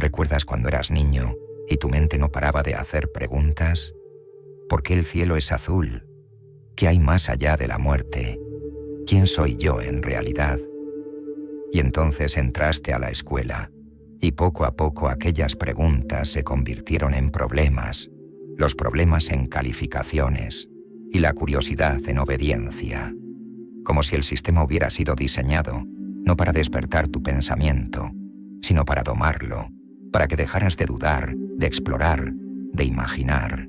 ¿Recuerdas cuando eras niño y tu mente no paraba de hacer preguntas? ¿Por qué el cielo es azul? ¿Qué hay más allá de la muerte? ¿Quién soy yo en realidad? Y entonces entraste a la escuela, y poco a poco aquellas preguntas se convirtieron en problemas, los problemas en calificaciones, y la curiosidad en obediencia. Como si el sistema hubiera sido diseñado, no para despertar tu pensamiento, sino para domarlo, para que dejaras de dudar, de explorar, de imaginar,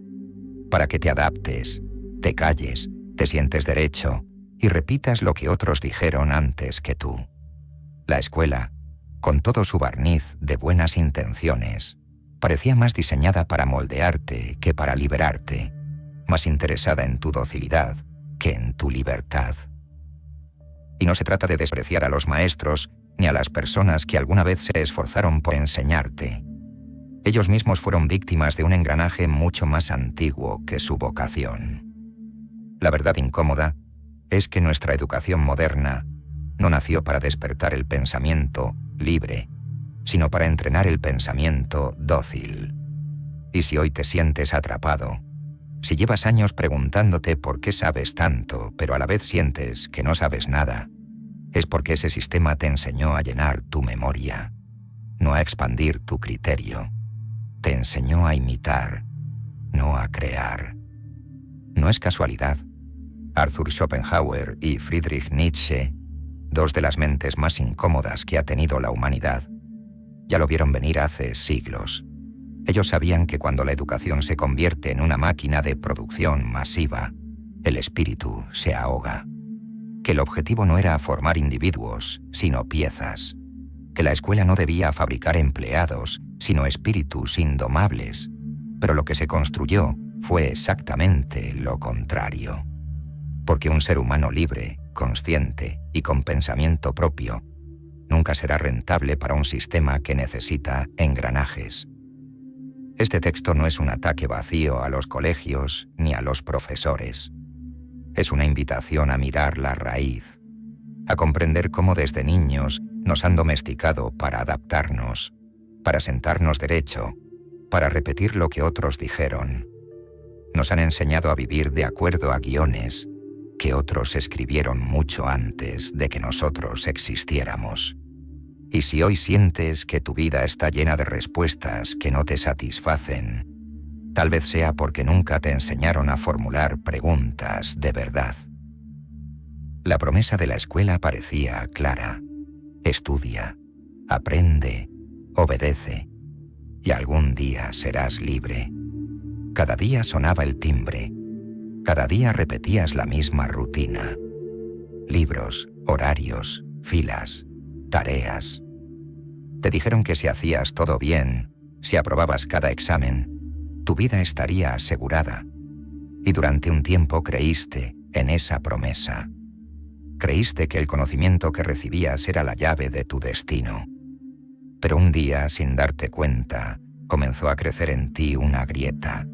para que te adaptes, te calles, te sientes derecho y repitas lo que otros dijeron antes que tú. La escuela, con todo su barniz de buenas intenciones, parecía más diseñada para moldearte que para liberarte, más interesada en tu docilidad que en tu libertad. Y no se trata de despreciar a los maestros ni a las personas que alguna vez se esforzaron por enseñarte. Ellos mismos fueron víctimas de un engranaje mucho más antiguo que su vocación. La verdad incómoda es que nuestra educación moderna no nació para despertar el pensamiento libre, sino para entrenar el pensamiento dócil. Y si hoy te sientes atrapado, si llevas años preguntándote por qué sabes tanto, pero a la vez sientes que no sabes nada, es porque ese sistema te enseñó a llenar tu memoria, no a expandir tu criterio. Te enseñó a imitar, no a crear. No es casualidad. Arthur Schopenhauer y Friedrich Nietzsche, dos de las mentes más incómodas que ha tenido la humanidad, ya lo vieron venir hace siglos. Ellos sabían que cuando la educación se convierte en una máquina de producción masiva, el espíritu se ahoga. Que el objetivo no era formar individuos, sino piezas. Que la escuela no debía fabricar empleados, sino espíritus indomables. Pero lo que se construyó fue exactamente lo contrario. Porque un ser humano libre, consciente y con pensamiento propio nunca será rentable para un sistema que necesita engranajes. Este texto no es un ataque vacío a los colegios ni a los profesores. Es una invitación a mirar la raíz, a comprender cómo desde niños nos han domesticado para adaptarnos, para sentarnos derecho, para repetir lo que otros dijeron. Nos han enseñado a vivir de acuerdo a guiones que otros escribieron mucho antes de que nosotros existiéramos. Y si hoy sientes que tu vida está llena de respuestas que no te satisfacen, tal vez sea porque nunca te enseñaron a formular preguntas de verdad. La promesa de la escuela parecía clara. Estudia, aprende, obedece, y algún día serás libre. Cada día sonaba el timbre. Cada día repetías la misma rutina. Libros, horarios, filas, tareas. Te dijeron que si hacías todo bien, si aprobabas cada examen, tu vida estaría asegurada. Y durante un tiempo creíste en esa promesa. Creíste que el conocimiento que recibías era la llave de tu destino. Pero un día, sin darte cuenta, comenzó a crecer en ti una grieta.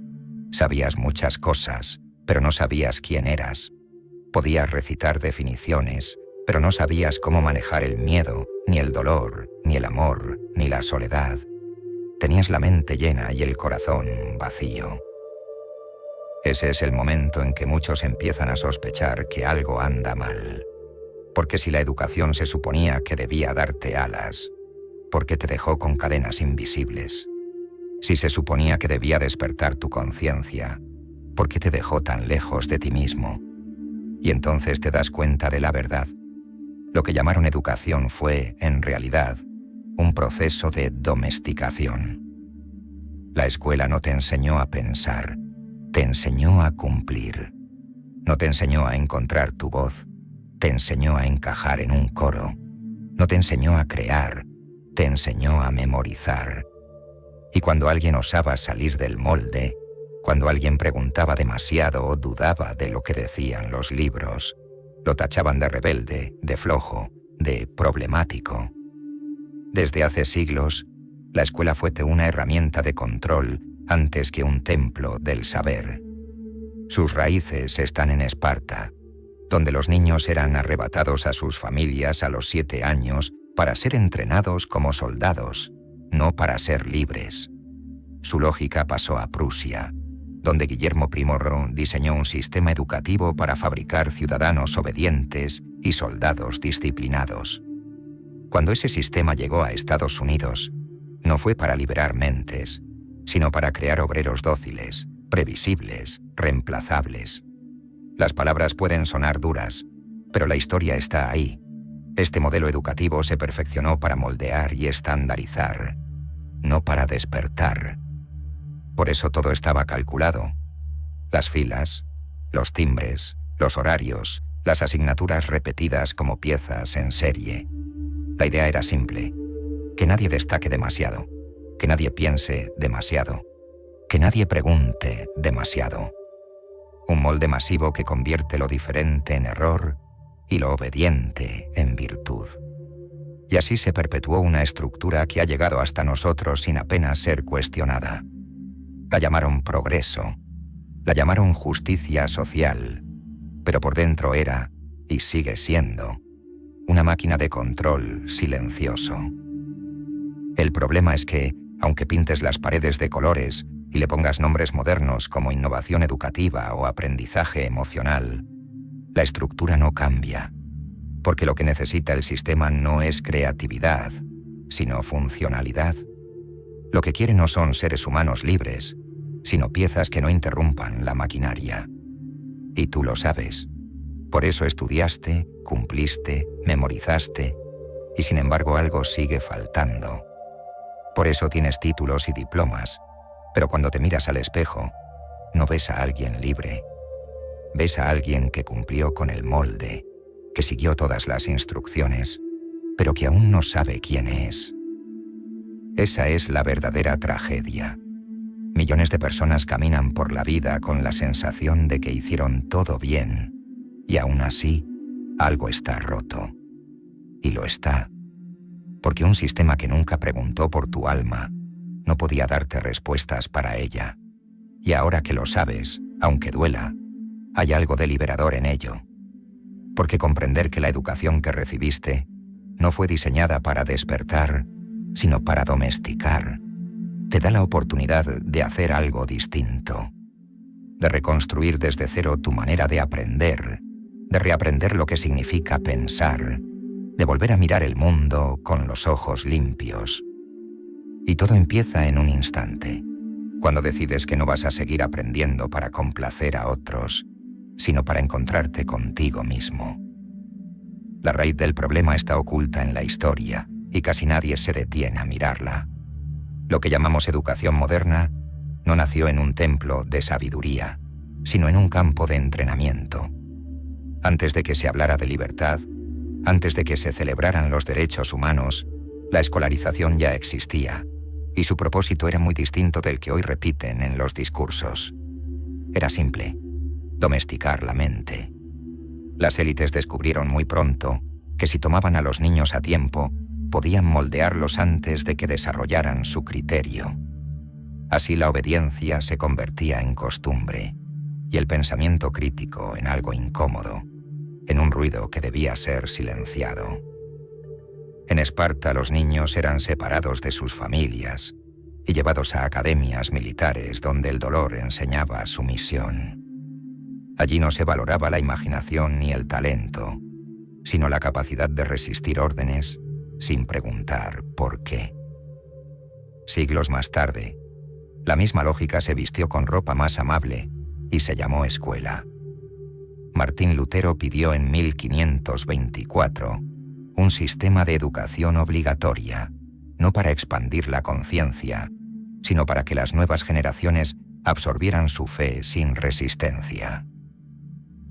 Sabías muchas cosas, pero no sabías quién eras. Podías recitar definiciones, pero no sabías cómo manejar el miedo, ni el dolor, ni el amor, ni la soledad. Tenías la mente llena y el corazón vacío. Ese es el momento en que muchos empiezan a sospechar que algo anda mal. Porque si la educación se suponía que debía darte alas, ¿por qué te dejó con cadenas invisibles? Si se suponía que debía despertar tu conciencia, ¿por qué te dejó tan lejos de ti mismo? Y entonces te das cuenta de la verdad. Lo que llamaron educación fue, en realidad, un proceso de domesticación. La escuela no te enseñó a pensar, te enseñó a cumplir. No te enseñó a encontrar tu voz, te enseñó a encajar en un coro. No te enseñó a crear, te enseñó a memorizar. Y cuando alguien osaba salir del molde, cuando alguien preguntaba demasiado o dudaba de lo que decían los libros, lo tachaban de rebelde, de flojo, de problemático. Desde hace siglos, la escuela fue una herramienta de control antes que un templo del saber. Sus raíces están en Esparta, donde los niños eran arrebatados a sus familias a los 7 años para ser entrenados como soldados, no para ser libres. Su lógica pasó a Prusia, donde Guillermo Primorro diseñó un sistema educativo para fabricar ciudadanos obedientes y soldados disciplinados. Cuando ese sistema llegó a Estados Unidos, no fue para liberar mentes, sino para crear obreros dóciles, previsibles, reemplazables. Las palabras pueden sonar duras, pero la historia está ahí. Este modelo educativo se perfeccionó para moldear y estandarizar, no para despertar. Por eso todo estaba calculado. Las filas, los timbres, los horarios, las asignaturas repetidas como piezas en serie. La idea era simple: que nadie destaque demasiado, que nadie piense demasiado, que nadie pregunte demasiado. Un molde masivo que convierte lo diferente en error y lo obediente en virtud. Y así se perpetuó una estructura que ha llegado hasta nosotros sin apenas ser cuestionada. La llamaron progreso, la llamaron justicia social, pero por dentro era, y sigue siendo, una máquina de control silencioso. El problema es que, aunque pintes las paredes de colores y le pongas nombres modernos como innovación educativa o aprendizaje emocional, la estructura no cambia, porque lo que necesita el sistema no es creatividad, sino funcionalidad. Lo que quiere no son seres humanos libres, sino piezas que no interrumpan la maquinaria. Y tú lo sabes. Por eso estudiaste, cumpliste, memorizaste, y sin embargo algo sigue faltando. Por eso tienes títulos y diplomas, pero cuando te miras al espejo, no ves a alguien libre. Ves a alguien que cumplió con el molde, que siguió todas las instrucciones, pero que aún no sabe quién es. Esa es la verdadera tragedia. Millones de personas caminan por la vida con la sensación de que hicieron todo bien, y aún así, algo está roto. Y lo está, porque un sistema que nunca preguntó por tu alma no podía darte respuestas para ella. Y ahora que lo sabes, aunque duela, hay algo de liberador en ello. Porque comprender que la educación que recibiste no fue diseñada para despertar, sino para domesticar, te da la oportunidad de hacer algo distinto, de reconstruir desde cero tu manera de aprender, de reaprender lo que significa pensar, de volver a mirar el mundo con los ojos limpios. Y todo empieza en un instante, cuando decides que no vas a seguir aprendiendo para complacer a otros, sino para encontrarte contigo mismo. La raíz del problema está oculta en la historia y casi nadie se detiene a mirarla. Lo que llamamos educación moderna no nació en un templo de sabiduría, sino en un campo de entrenamiento. Antes de que se hablara de libertad, antes de que se celebraran los derechos humanos, la escolarización ya existía, y su propósito era muy distinto del que hoy repiten en los discursos. Era simple: domesticar la mente. Las élites descubrieron muy pronto que si tomaban a los niños a tiempo, podían moldearlos antes de que desarrollaran su criterio. Así la obediencia se convertía en costumbre, y el pensamiento crítico en algo incómodo, en un ruido que debía ser silenciado. En Esparta los niños eran separados de sus familias y llevados a academias militares donde el dolor enseñaba su misión. Allí no se valoraba la imaginación ni el talento, sino la capacidad de resistir órdenes sin preguntar por qué. Siglos más tarde, la misma lógica se vistió con ropa más amable y se llamó escuela. Martín Lutero pidió en 1524 un sistema de educación obligatoria, no para expandir la conciencia, sino para que las nuevas generaciones absorbieran su fe sin resistencia.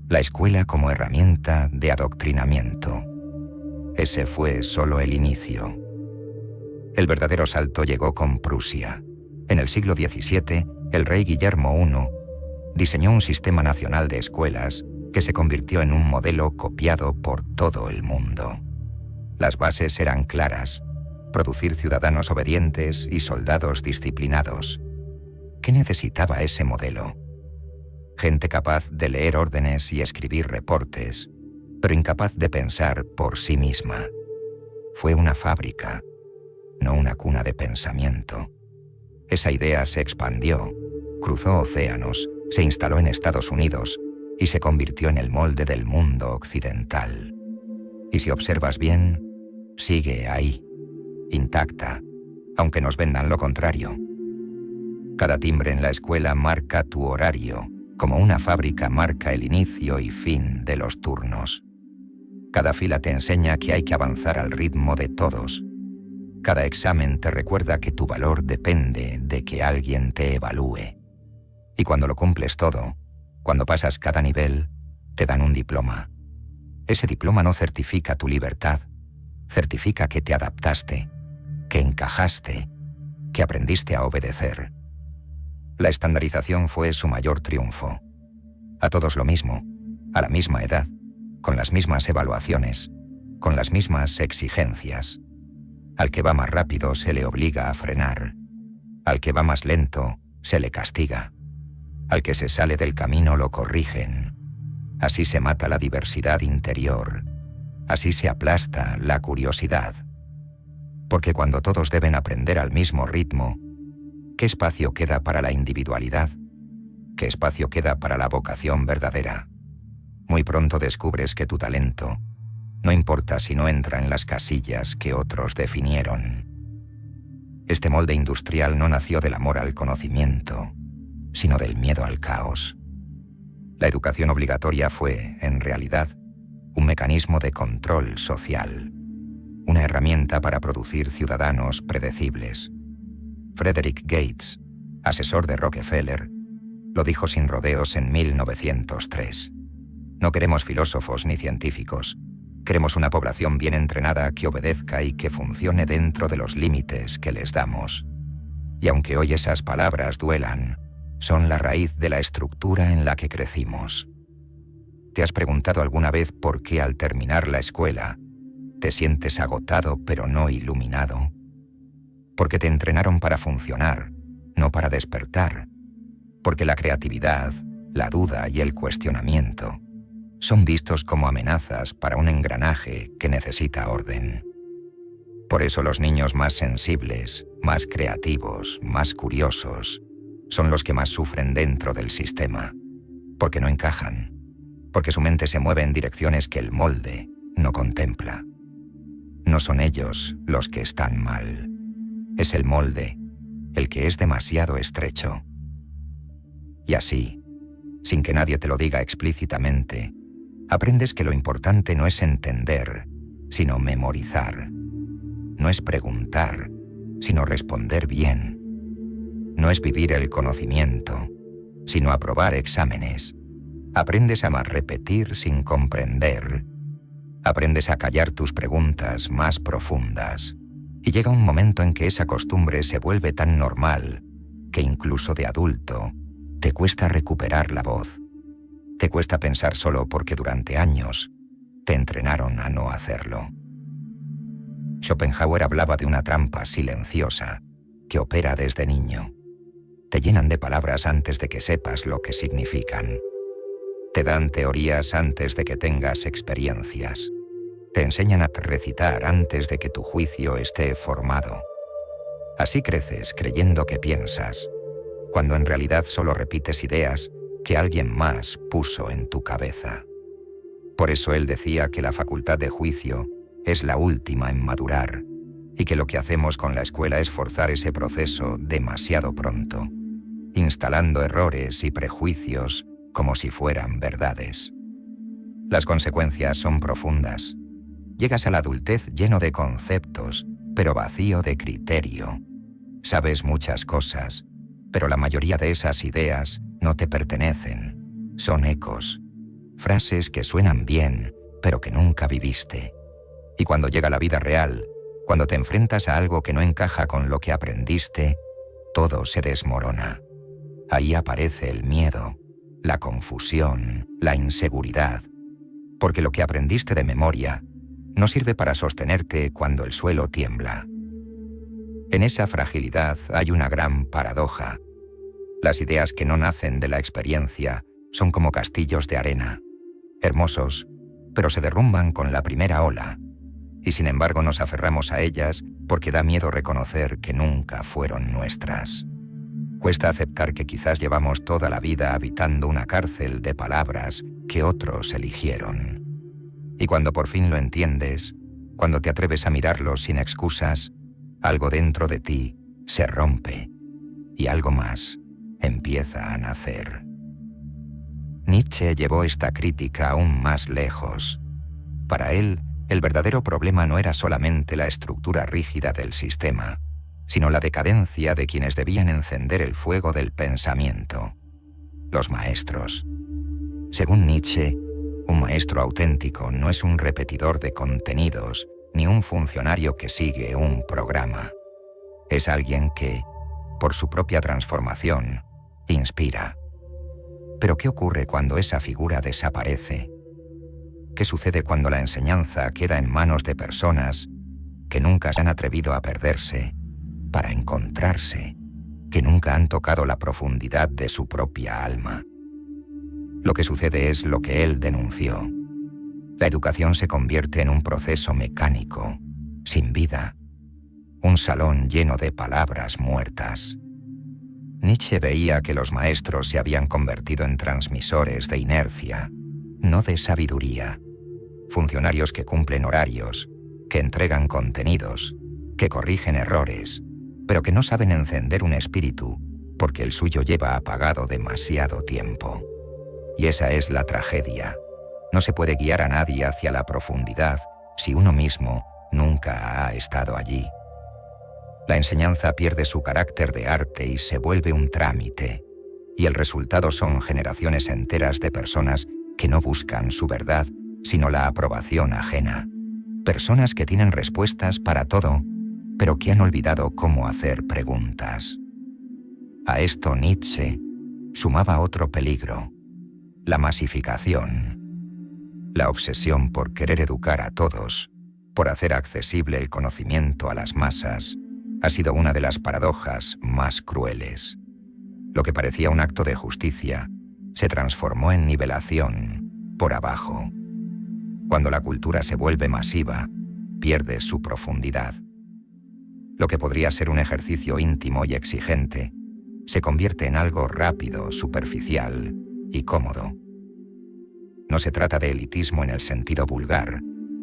La escuela como herramienta de adoctrinamiento. Ese fue solo el inicio. El verdadero salto llegó con Prusia. En el siglo XVII, el rey Guillermo I diseñó un sistema nacional de escuelas que se convirtió en un modelo copiado por todo el mundo. Las bases eran claras: producir ciudadanos obedientes y soldados disciplinados. ¿Qué necesitaba ese modelo? Gente capaz de leer órdenes y escribir reportes, pero incapaz de pensar por sí misma. Fue una fábrica. no una cuna de pensamiento. Esa idea se expandió, cruzó océanos, se instaló en Estados Unidos y se convirtió en el molde del mundo occidental. Y si observas bien, sigue ahí, intacta, aunque nos vendan lo contrario. Cada timbre en la escuela marca tu horario, como una fábrica marca el inicio y fin de los turnos. Cada fila te enseña que hay que avanzar al ritmo de todos. Cada examen te recuerda que tu valor depende de que alguien te evalúe. Y cuando lo cumples todo, cuando pasas cada nivel, te dan un diploma. Ese diploma no certifica tu libertad, certifica que te adaptaste, que encajaste, que aprendiste a obedecer. La estandarización fue su mayor triunfo. A todos lo mismo, a la misma edad, con las mismas evaluaciones, con las mismas exigencias. Al que va más rápido se le obliga a frenar. Al que va más lento se le castiga. Al que se sale del camino lo corrigen. Así se mata la diversidad interior. Así se aplasta la curiosidad. Porque cuando todos deben aprender al mismo ritmo, ¿qué espacio queda para la individualidad? ¿Qué espacio queda para la vocación verdadera? Muy pronto descubres que tu talento no importa si no entra en las casillas que otros definieron. Este molde industrial no nació del amor al conocimiento, sino del miedo al caos. La educación obligatoria fue, en realidad, un mecanismo de control social, una herramienta para producir ciudadanos predecibles. Frederick Gates, asesor de Rockefeller, lo dijo sin rodeos en 1903. No queremos filósofos ni científicos. Queremos una población bien entrenada que obedezca y que funcione dentro de los límites que les damos. Y aunque hoy esas palabras duelan, son la raíz de la estructura en la que crecimos. ¿Te has preguntado alguna vez por qué al terminar la escuela te sientes agotado pero no iluminado? Porque te entrenaron para funcionar, no para despertar. Porque la creatividad, la duda y el cuestionamiento son vistos como amenazas para un engranaje que necesita orden. Por eso los niños más sensibles, más creativos, más curiosos, son los que más sufren dentro del sistema, porque no encajan, porque su mente se mueve en direcciones que el molde no contempla. No son ellos los que están mal, es el molde, el que es demasiado estrecho. Y así, sin que nadie te lo diga explícitamente, aprendes que lo importante no es entender, sino memorizar. No es preguntar, sino responder bien. No es vivir el conocimiento, sino aprobar exámenes. Aprendes a más repetir sin comprender. Aprendes a callar tus preguntas más profundas. Y llega un momento en que esa costumbre se vuelve tan normal que incluso de adulto te cuesta recuperar la voz. Te cuesta pensar solo porque durante años te entrenaron a no hacerlo. Schopenhauer hablaba de una trampa silenciosa que opera desde niño. Te llenan de palabras antes de que sepas lo que significan. Te dan teorías antes de que tengas experiencias. Te enseñan a recitar antes de que tu juicio esté formado. Así creces creyendo que piensas, cuando en realidad solo repites ideas que alguien más puso en tu cabeza. Por eso él decía que la facultad de juicio es la última en madurar y que lo que hacemos con la escuela es forzar ese proceso demasiado pronto, instalando errores y prejuicios como si fueran verdades. Las consecuencias son profundas. Llegas a la adultez lleno de conceptos, pero vacío de criterio. Sabes muchas cosas, pero la mayoría de esas ideas no te pertenecen. Son ecos, frases que suenan bien, pero que nunca viviste. Y cuando llega la vida real, cuando te enfrentas a algo que no encaja con lo que aprendiste, todo se desmorona. Ahí aparece el miedo, la confusión, la inseguridad, porque lo que aprendiste de memoria no sirve para sostenerte cuando el suelo tiembla. En esa fragilidad hay una gran paradoja. Las ideas que no nacen de la experiencia son como castillos de arena, hermosos, pero se derrumban con la primera ola. y sin embargo nos aferramos a ellas porque da miedo reconocer que nunca fueron nuestras. Cuesta aceptar que quizás llevamos toda la vida habitando una cárcel de palabras que otros eligieron. Y cuando por fin lo entiendes, cuando te atreves a mirarlo sin excusas, algo dentro de ti se rompe y algo más empieza a nacer. Nietzsche llevó esta crítica aún más lejos. Para él, el verdadero problema no era solamente la estructura rígida del sistema, sino la decadencia de quienes debían encender el fuego del pensamiento, los maestros. Según Nietzsche, un maestro auténtico no es un repetidor de contenidos ni un funcionario que sigue un programa. Es alguien que, por su propia transformación, inspira. Pero ¿qué ocurre cuando esa figura desaparece? ¿Qué sucede cuando la enseñanza queda en manos de personas que nunca se han atrevido a perderse para encontrarse, que nunca han tocado la profundidad de su propia alma? Lo que sucede es lo que él denunció. La educación se convierte en un proceso mecánico, sin vida, un salón lleno de palabras muertas. Nietzsche veía que los maestros se habían convertido en transmisores de inercia, no de sabiduría, funcionarios que cumplen horarios, que entregan contenidos, que corrigen errores, pero que no saben encender un espíritu porque el suyo lleva apagado demasiado tiempo. Y esa es la tragedia. No se puede guiar a nadie hacia la profundidad si uno mismo nunca ha estado allí. La enseñanza pierde su carácter de arte y se vuelve un trámite, y el resultado son generaciones enteras de personas que no buscan su verdad, sino la aprobación ajena. Personas que tienen respuestas para todo, pero que han olvidado cómo hacer preguntas. A esto Nietzsche sumaba otro peligro: la masificación. La obsesión por querer educar a todos, por hacer accesible el conocimiento a las masas, ha sido una de las paradojas más crueles. Lo que parecía un acto de justicia se transformó en nivelación por abajo. Cuando la cultura se vuelve masiva, pierde su profundidad. Lo que podría ser un ejercicio íntimo y exigente se convierte en algo rápido, superficial y cómodo. No se trata de elitismo en el sentido vulgar,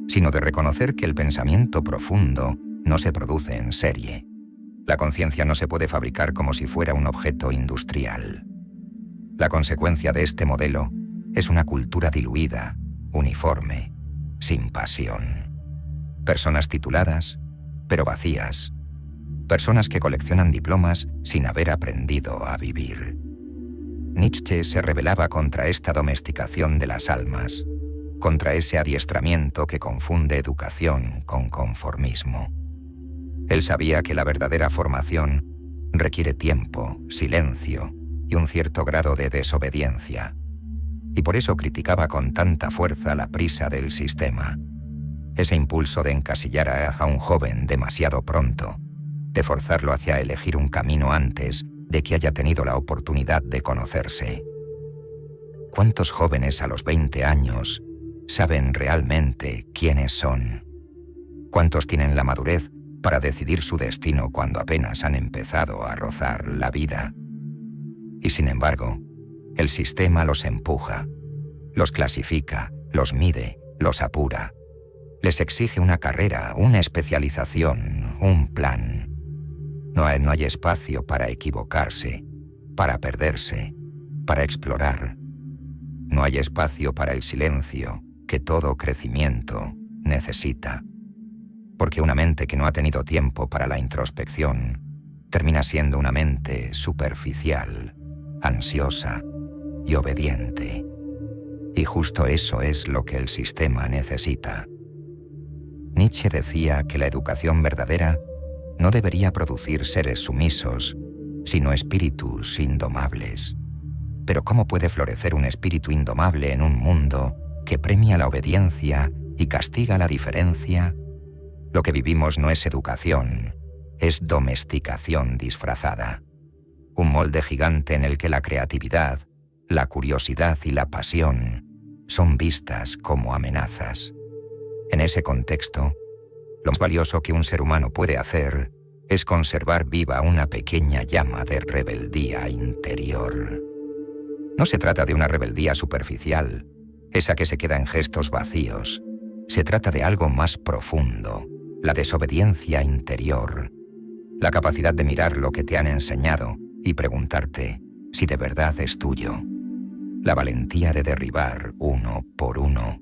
sino de reconocer que el pensamiento profundo no se produce en serie. La conciencia no se puede fabricar como si fuera un objeto industrial. La consecuencia de este modelo es una cultura diluida, uniforme, sin pasión. Personas tituladas, pero vacías. Personas que coleccionan diplomas sin haber aprendido a vivir. Nietzsche se rebelaba contra esta domesticación de las almas, contra ese adiestramiento que confunde educación con conformismo. Él sabía que la verdadera formación requiere tiempo, silencio y un cierto grado de desobediencia, y por eso criticaba con tanta fuerza la prisa del sistema, ese impulso de encasillar a un joven demasiado pronto, de forzarlo hacia elegir un camino antes de que haya tenido la oportunidad de conocerse. ¿Cuántos jóvenes a los 20 años saben realmente quiénes son? ¿Cuántos tienen la madurez para decidir su destino cuando apenas han empezado a rozar la vida? Y sin embargo, el sistema los empuja, los clasifica, los mide, los apura. Les exige una carrera, una especialización, un plan. No hay espacio para equivocarse, para perderse, para explorar. No hay espacio para el silencio que todo crecimiento necesita. Porque una mente que no ha tenido tiempo para la introspección termina siendo una mente superficial, ansiosa y obediente. Y justo eso es lo que el sistema necesita. Nietzsche decía que la educación verdadera no debería producir seres sumisos, sino espíritus indomables. Pero ¿cómo puede florecer un espíritu indomable en un mundo que premia la obediencia y castiga la diferencia? Lo que vivimos no es educación, es domesticación disfrazada. Un molde gigante en el que la creatividad, la curiosidad y la pasión son vistas como amenazas. En ese contexto, Lo más valioso que un ser humano puede hacer es conservar viva una pequeña llama de rebeldía interior. No se trata de una rebeldía superficial, esa que se queda en gestos vacíos. Se trata de algo más profundo, la desobediencia interior, la capacidad de mirar lo que te han enseñado y preguntarte si de verdad es tuyo. La valentía de derribar uno por uno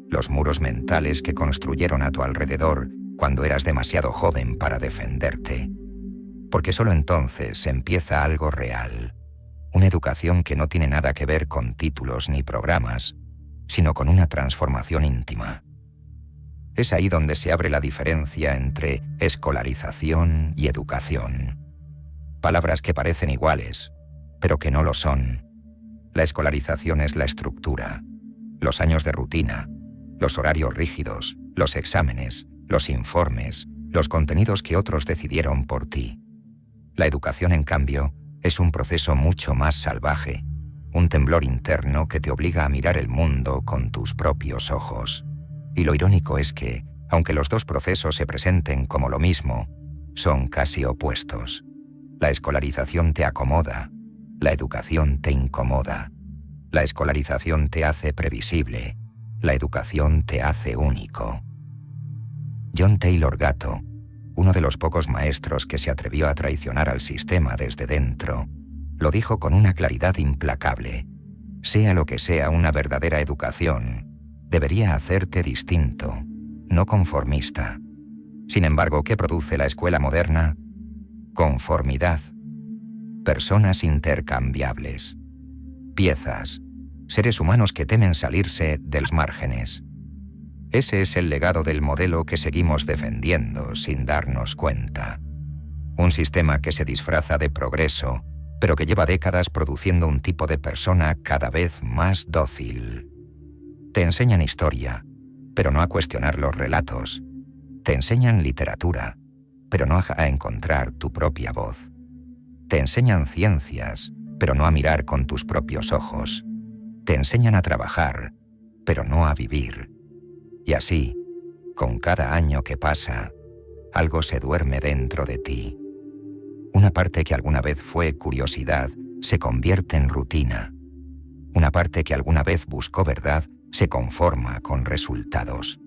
los muros mentales que construyeron a tu alrededor cuando eras demasiado joven para defenderte. Porque solo entonces empieza algo real, una educación que no tiene nada que ver con títulos ni programas, sino con una transformación íntima. Es ahí donde se abre la diferencia entre escolarización y educación. Palabras que parecen iguales, pero que no lo son. La escolarización es la estructura, los años de rutina, los horarios rígidos, los exámenes, los informes, los contenidos que otros decidieron por ti. La educación, en cambio, es un proceso mucho más salvaje, un temblor interno que te obliga a mirar el mundo con tus propios ojos. Y lo irónico es que, aunque los dos procesos se presenten como lo mismo, son casi opuestos. La escolarización te acomoda, la educación te incomoda. La escolarización te hace previsible, la educación te hace único. John Taylor Gatto, uno de los pocos maestros que se atrevió a traicionar al sistema desde dentro, lo dijo con una claridad implacable. Sea lo que sea una verdadera educación, debería hacerte distinto, no conformista. Sin embargo, ¿qué produce la escuela moderna? Conformidad. Personas intercambiables. Piezas. Seres humanos que temen salirse de los márgenes. Ese es el legado del modelo que seguimos defendiendo sin darnos cuenta. Un sistema que se disfraza de progreso, pero que lleva décadas produciendo un tipo de persona cada vez más dócil. Te enseñan historia, pero no a cuestionar los relatos. Te enseñan literatura, pero no a encontrar tu propia voz. Te enseñan ciencias, pero no a mirar con tus propios ojos. Te enseñan a trabajar, pero no a vivir. Y así, con cada año que pasa, algo se duerme dentro de ti. Una parte que alguna vez fue curiosidad se convierte en rutina. Una parte que alguna vez buscó verdad se conforma con resultados.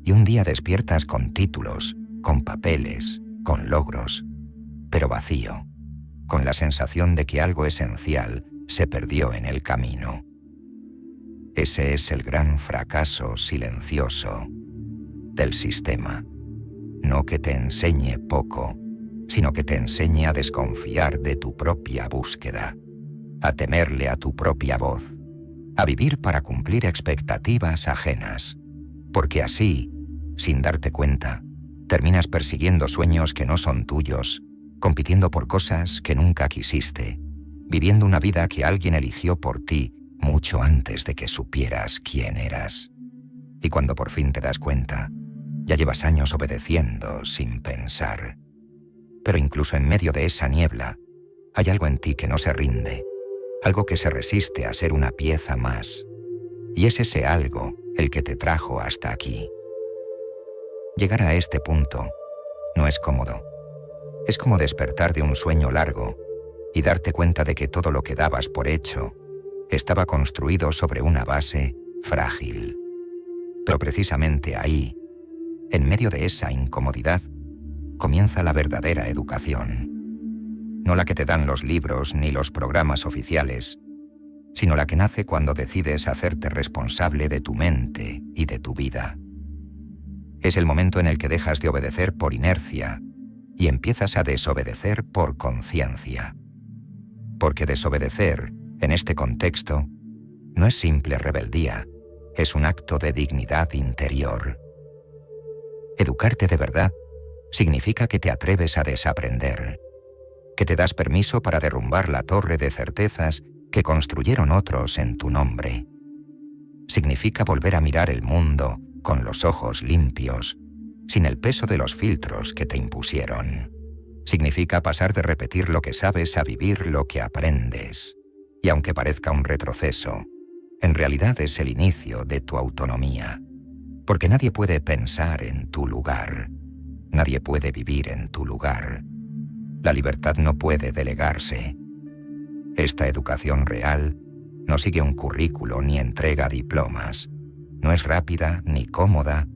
Y un día despiertas con títulos, con papeles, con logros, pero vacío, con la sensación de que algo esencial se perdió en el camino. Ese es el gran fracaso silencioso del sistema. No que te enseñe poco, sino que te enseñe a desconfiar de tu propia búsqueda, a temerle a tu propia voz, a vivir para cumplir expectativas ajenas, porque así, sin darte cuenta, terminas persiguiendo sueños que no son tuyos, compitiendo por cosas que nunca quisiste, viviendo una vida que alguien eligió por ti mucho antes de que supieras quién eras. Y cuando por fin te das cuenta, ya llevas años obedeciendo sin pensar. Pero incluso en medio de esa niebla, hay algo en ti que no se rinde, algo que se resiste a ser una pieza más. Y es ese algo el que te trajo hasta aquí. Llegar a este punto no es cómodo. Es como despertar de un sueño largo y darte cuenta de que todo lo que dabas por hecho estaba construido sobre una base frágil. Pero precisamente ahí, en medio de esa incomodidad, comienza la verdadera educación. No la que te dan los libros ni los programas oficiales, sino la que nace cuando decides hacerte responsable de tu mente y de tu vida. Es el momento en el que dejas de obedecer por inercia y empiezas a desobedecer por conciencia. Porque desobedecer, en este contexto, no es simple rebeldía, es un acto de dignidad interior. Educarte de verdad significa que te atreves a desaprender, que te das permiso para derrumbar la torre de certezas que construyeron otros en tu nombre. Significa volver a mirar el mundo con los ojos limpios, sin el peso de los filtros que te impusieron. Significa pasar de repetir lo que sabes a vivir lo que aprendes. Y aunque parezca un retroceso, en realidad es el inicio de tu autonomía. Porque nadie puede pensar en tu lugar. Nadie puede vivir en tu lugar. La libertad no puede delegarse. Esta educación real no sigue un currículo ni entrega diplomas. No es rápida ni cómoda,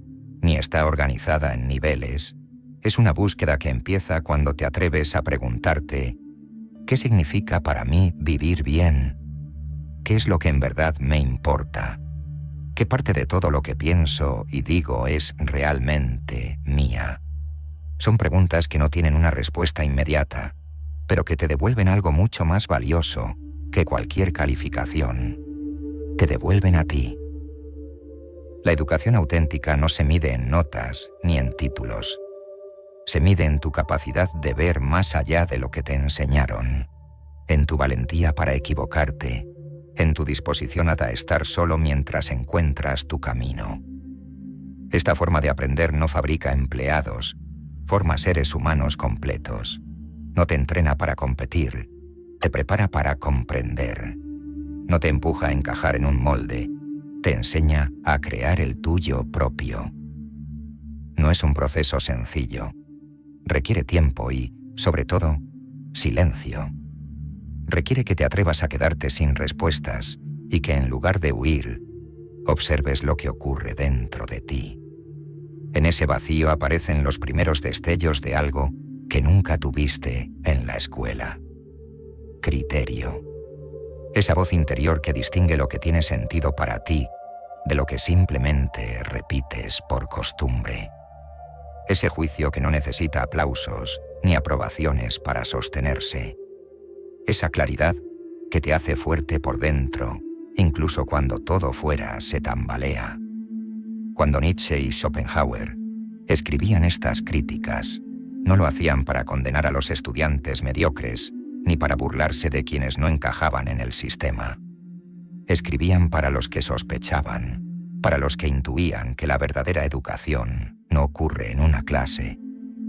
ni está organizada en niveles. Es una búsqueda que empieza cuando te atreves a preguntarte: ¿qué significa para mí vivir bien? ¿Qué es lo que en verdad me importa? ¿Qué parte de todo lo que pienso y digo es realmente mía? Son preguntas que no tienen una respuesta inmediata, pero que te devuelven algo mucho más valioso que cualquier calificación. Te devuelven a ti. La educación auténtica no se mide en notas ni en títulos. Se mide en tu capacidad de ver más allá de lo que te enseñaron, en tu valentía para equivocarte, en tu disposición a estar solo mientras encuentras tu camino. Esta forma de aprender no fabrica empleados, forma seres humanos completos. No te entrena para competir, te prepara para comprender. No te empuja a encajar en un molde, te enseña a crear el tuyo propio. No es un proceso sencillo. Requiere tiempo y, sobre todo, silencio. Requiere que te atrevas a quedarte sin respuestas y que en lugar de huir, observes lo que ocurre dentro de ti. En ese vacío aparecen los primeros destellos de algo que nunca tuviste en la escuela. Criterio. Esa voz interior que distingue lo que tiene sentido para ti de lo que simplemente repites por costumbre. Ese juicio que no necesita aplausos ni aprobaciones para sostenerse. Esa claridad que te hace fuerte por dentro, incluso cuando todo fuera se tambalea. Cuando Nietzsche y Schopenhauer escribían estas críticas, no lo hacían para condenar a los estudiantes mediocres, ni para burlarse de quienes no encajaban en el sistema. Escribían para los que sospechaban, para los que intuían que la verdadera educación no ocurre en una clase,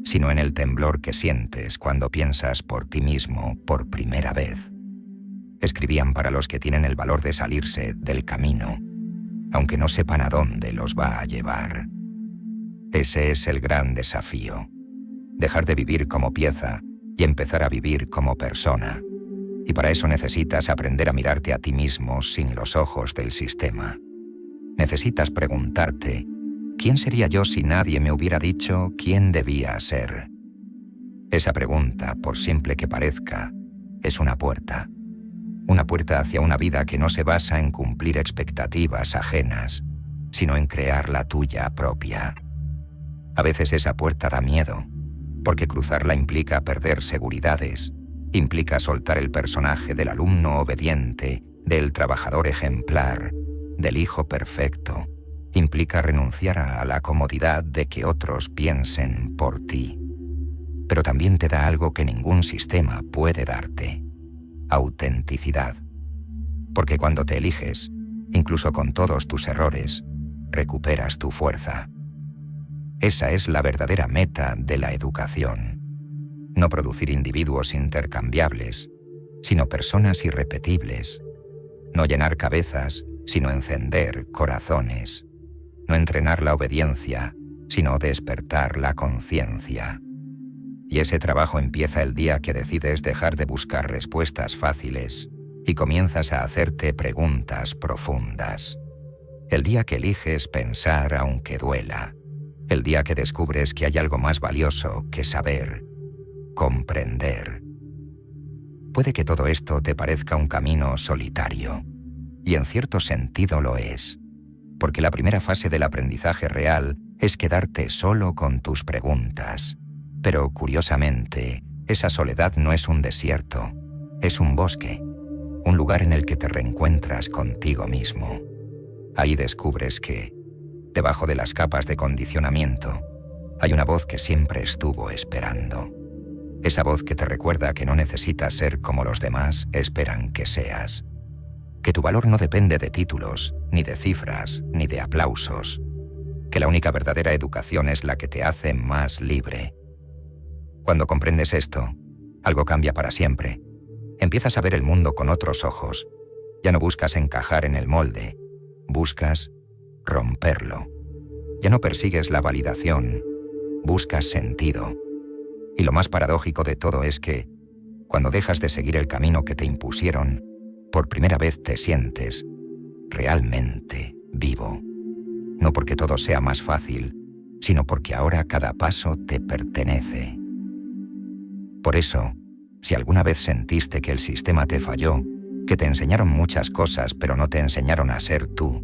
sino en el temblor que sientes cuando piensas por ti mismo por primera vez. Escribían para los que tienen el valor de salirse del camino, aunque no sepan a dónde los va a llevar. Ese es el gran desafío: dejar de vivir como pieza y empezar a vivir como persona. Y para eso necesitas aprender a mirarte a ti mismo sin los ojos del sistema. Necesitas preguntarte: ¿quién sería yo si nadie me hubiera dicho quién debía ser? Esa pregunta, por simple que parezca, es una puerta. Una puerta hacia una vida que no se basa en cumplir expectativas ajenas, sino en crear la tuya propia. A veces esa puerta da miedo, porque cruzarla implica perder seguridades, implica soltar el personaje del alumno obediente, del trabajador ejemplar, del hijo perfecto. Implica renunciar a la comodidad de que otros piensen por ti. Pero también te da algo que ningún sistema puede darte: autenticidad. Porque cuando te eliges, incluso con todos tus errores, recuperas tu fuerza. Esa es la verdadera meta de la educación. No producir individuos intercambiables, sino personas irrepetibles. No llenar cabezas, sino encender corazones. No entrenar la obediencia, sino despertar la conciencia. Y ese trabajo empieza el día que decides dejar de buscar respuestas fáciles y comienzas a hacerte preguntas profundas. El día que eliges pensar aunque duela. El día que descubres que hay algo más valioso que saber, comprender. Puede que todo esto te parezca un camino solitario, y en cierto sentido lo es, porque la primera fase del aprendizaje real es quedarte solo con tus preguntas. Pero, curiosamente, esa soledad no es un desierto, es un bosque, un lugar en el que te reencuentras contigo mismo. Ahí descubres que, debajo de las capas de condicionamiento, hay una voz que siempre estuvo esperando. Esa voz que te recuerda que no necesitas ser como los demás esperan que seas. Que tu valor no depende de títulos, ni de cifras, ni de aplausos. Que la única verdadera educación es la que te hace más libre. Cuando comprendes esto, algo cambia para siempre. Empiezas a ver el mundo con otros ojos. Ya no buscas encajar en el molde, buscas romperlo. Ya no persigues la validación, buscas sentido. Y lo más paradójico de todo es que, cuando dejas de seguir el camino que te impusieron, por primera vez te sientes realmente vivo. No porque todo sea más fácil, sino porque ahora cada paso te pertenece. Por eso, si alguna vez sentiste que el sistema te falló, que te enseñaron muchas cosas pero no te enseñaron a ser tú,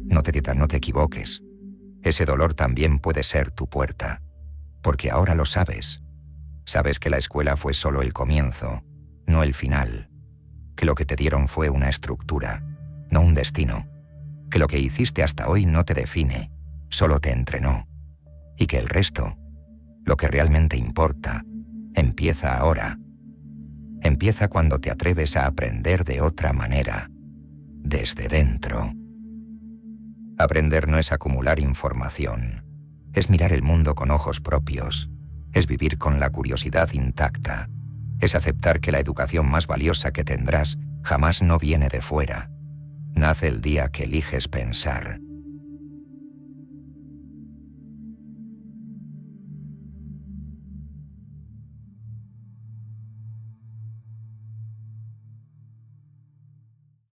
no te equivoques. Ese dolor también puede ser tu puerta, porque ahora lo sabes. Sabes que la escuela fue solo el comienzo, no el final. Que lo que te dieron fue una estructura, no un destino. Que lo que hiciste hasta hoy no te define, solo te entrenó. Y que el resto, lo que realmente importa, empieza ahora. Empieza cuando te atreves a aprender de otra manera, desde dentro. Aprender no es acumular información, es mirar el mundo con ojos propios, es vivir con la curiosidad intacta, es aceptar que la educación más valiosa que tendrás jamás no viene de fuera. Nace el día que eliges pensar,